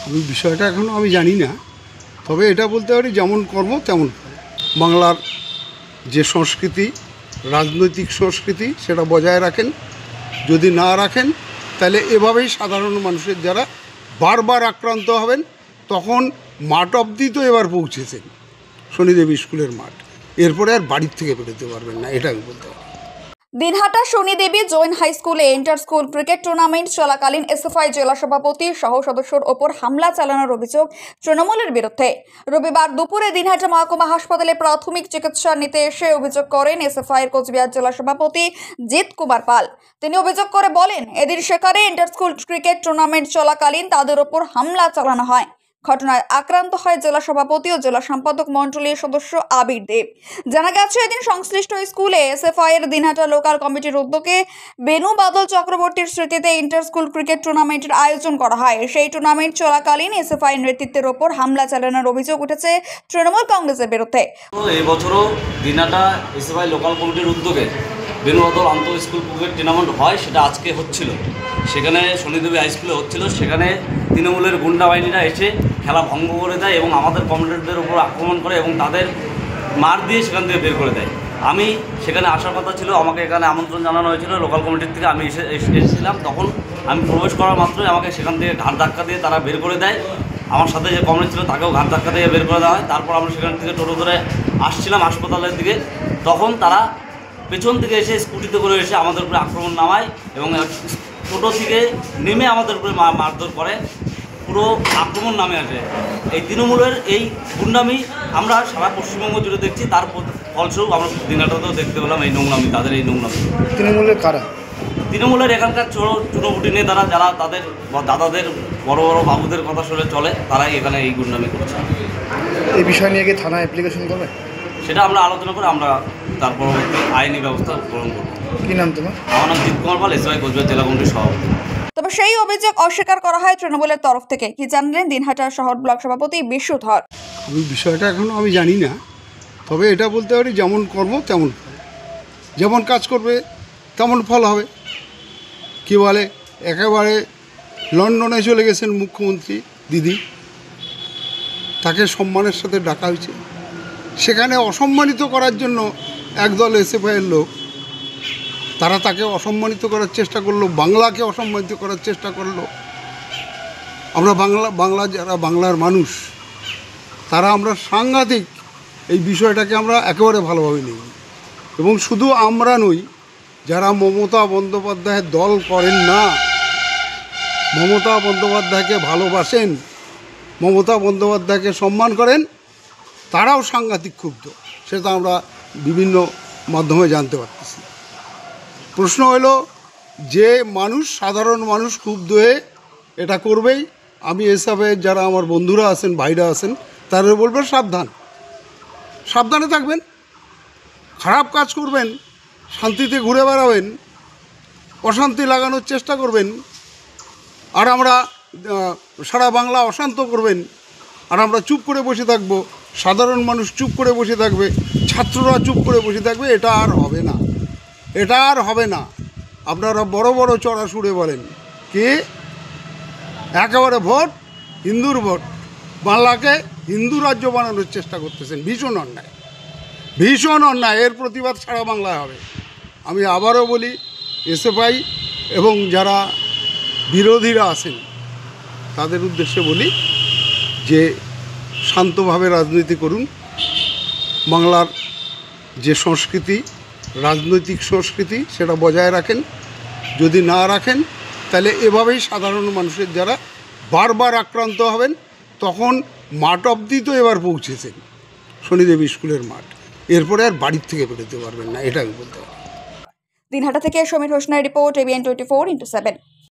আমি বিষয়টা এখনও আমি জানি না, তবে এটা বলতে পারি যেমন কর্ম তেমন ফল। বাংলার যে সংস্কৃতি, রাজনৈতিক সংস্কৃতি, সেটা বজায় রাখেন। যদি না রাখেন তাহলে এভাবেই সাধারণ মানুষের যারা বারবার আক্রান্ত হবেন। তখন মাঠ অবধি তো এবার পৌঁছেছেন, শনিদেবী স্কুলের মাঠ, এরপরে আর বাড়ির থেকে বেরোতে পারবেন না, এটা আমি বলতে পারি। দিনহাটা শনিদেবী জৈন হাই স্কুলে ইন্টার স্কুল ক্রিকেট টুর্নামেন্ট চলাকালীন এসএফআই জেলা সভাপতি সহ সদস্যর ওপর হামলা চালানোর অভিযোগ তৃণমূলের বিরুদ্ধে। রবিবার দুপুরে দিনহাটা মহকুমা হাসপাতালে প্রাথমিক চিকিৎসা নিতে এসে অভিযোগ করেন এসএফআই এর কোচবিহার জেলা সভাপতি জিৎ কুমার পাল। তিনি অভিযোগ করে বলেন, এদিন সেখানে ইন্টার স্কুল ক্রিকেট টুর্নামেন্ট চলাকালীন তাদের ওপর হামলা চালানো হয়। ঘটনায় আক্রান্ত হয় জেলা সভাপতি ও জেলা সম্পাদক মণ্ডলীর সদস্য আবির দেব। জানা গেছে, এদিন সংশ্লিষ্ট স্কুলে এসএফআই এর দিনহাটা লোকাল কমিটির উদ্যোগে বেনু বাদল চক্রবর্তীর স্মৃতিতে ইন্টার স্কুল ক্রিকেট টুর্নামেন্টের আয়োজন করা হয়। সেই টুর্নামেন্ট চলাকালীন এসএফআই নেতৃত্বের ওপর হামলা চালানোর অভিযোগ উঠেছে তৃণমূল কংগ্রেসের বিরুদ্ধে। এই বছরও দিনহাটা এসএফআই লোকাল কমিটির উদ্যোগে বেনু বাদল আন্তঃ স্কুল ক্রিকেট টুর্নামেন্ট হয়, সেটা আজকে হচ্ছিল। সেখানে শনিদেবী হাই স্কুলে হচ্ছিল। সেখানে তৃণমূলের গুন্ডা বাহিনীরা এসে খেলা ভঙ্গ করে দেয় এবং আমাদের কমিটিদের উপর আক্রমণ করে এবং তাদের মার দিয়ে সেখান থেকে বের করে দেয়। আমি সেখানে আসার কথা ছিল, আমাকে এখানে আমন্ত্রণ জানানো হয়েছিল লোকাল কমিটির থেকে। আমি এসেছিলাম। তখন আমি প্রবেশ করার মাত্রই আমাকে সেখান থেকে ঘাট ধাক্কা দিয়ে তারা বের করে দেয়। আমার সাথে যে কমিটি ছিল তাকেও ঘাট ধাক্কা দিয়ে বের করে দেওয়া হয়। তারপর আমরা সেখান থেকে টোটো ধরে আসছিলাম হাসপাতালের দিকে। তখন তারা পেছন থেকে এসে স্কুটিতে করে এসে আমাদের উপরে আক্রমণ নামায় এবং টোটো থেকে নেমে আমাদের উপরে মারধর করে। পুরো আক্রমণ নামে আসে। এই তৃণমূলের এই গুন্ডামি আমরা সারা পশ্চিমবঙ্গ জুড়ে দেখছি। তার ফলস্বরূপ আমরা দিনহাটাতেও দেখতে পেলাম এই নোংরামি, তাদের এই নোংরামি। তৃণমূলের কারা? তৃণমূলের এখানকার চুনোপুটি নেতারা, যারা তাদের দাদাদের বড় বড় বাবুদের কথা শুনে চলে, তারাই এখানে এই গুন্ডামি করছে। এই বিষয় নিয়ে কি থানায় অ্যাপ্লিকেশন করবে? সেটা আমরা আলোচনা করে আমরা তার পরবর্তী আইনি ব্যবস্থা গ্রহণ করব। কী নাম তোমার? আমার নাম জিৎ কুমার পাল, এসআই কোচবিহার জেলা কমিটির সভাপতি। তবে সেই অভিযোগ অস্বীকার করা হয় তৃণমূলের তরফ থেকে। কি জানলেন দিনহাটা শহর ব্লক সভাপতি বিশ্বধর। আমি বিষয়টা এখনও আমি জানি না, তবে এটা বলতে পারি যেমন কর্ম তেমন ফল। যেমন কাজ করবে তেমন ফল হবে। কী বলে, একেবারে লন্ডনে চলে গেছেন মুখ্যমন্ত্রী দিদি, তাকে সম্মানের সাথে ডাকা হয়েছে। সেখানে অসম্মানিত করার জন্য একদল এসএফআইয়ের লোক, তারা তাকে অসম্মানিত করার চেষ্টা করলো, বাংলাকে অসম্মানিত করার চেষ্টা করলো। আমরা বাংলা যারা বাংলার মানুষ, তারা আমরা সাংঘাতিক এই বিষয়টাকে আমরা একেবারে ভালোভাবে নিই। এবং শুধু আমরা নই, যারা মমতা বন্দ্যোপাধ্যায়ের দল করেন না, মমতা বন্দ্যোপাধ্যায়কে ভালোবাসেন, মমতা বন্দ্যোপাধ্যায়কে সম্মান করেন, তারাও সাংঘাতিক ক্ষুব্ধ। সেটা আমরা বিভিন্ন মাধ্যমে জানতে পারতেছি। প্রশ্ন হলো যে মানুষ, সাধারণ মানুষ ক্ষুব্ধ হয়ে এটা করবেই। আমি এসবে যারা আমার বন্ধুরা আছেন, ভাইরা আছেন, তাদের বলবো সাবধানে থাকবেন। খারাপ কাজ করবেন, শান্তিতে ঘুরে বেড়াবেন, অশান্তি লাগানোর চেষ্টা করবেন, আর আমরা সারা বাংলা অশান্ত করবেন, আর আমরা চুপ করে বসে থাকবো। সাধারণ মানুষ চুপ করে বসে থাকবে, ছাত্ররা চুপ করে বসে থাকবে। এটা আর হবে না, এটা আর হবে না। আপনারা বড় বড় চড়া সুরে বলেন কি একেবারে ভোট, হিন্দুর ভোট, বাংলাকে হিন্দু রাজ্য বানানোর চেষ্টা করতেছেন। ভীষণ অন্যায়, ভীষণ অন্যায়। এর প্রতিবাদ সারা বাংলায় হবে। আমি আবারও বলি, এসএফআই এবং যারা বিরোধীরা আছেন তাদের উদ্দেশ্যে বলি যে শান্তভাবে রাজনীতি করুন। বাংলার যে সংস্কৃতি, রাজনৈতিক সংস্কৃতি, সেটা বজায় রাখেন। যদি না রাখেন তাহলে এভাবেই সাধারণ মানুষের যারা বারবার আক্রান্ত হবেন। তখন মাঠ অবধি তো এবার পৌঁছেছেন, শনিদেবী স্কুলের মাঠ, এরপরে আর বাড়ির থেকে বেরোতে পারবেন না, এটা আমি বলতে পারি। দিনহাটা থেকে সমীর হোসেনের রিপোর্ট, ABN 24x7।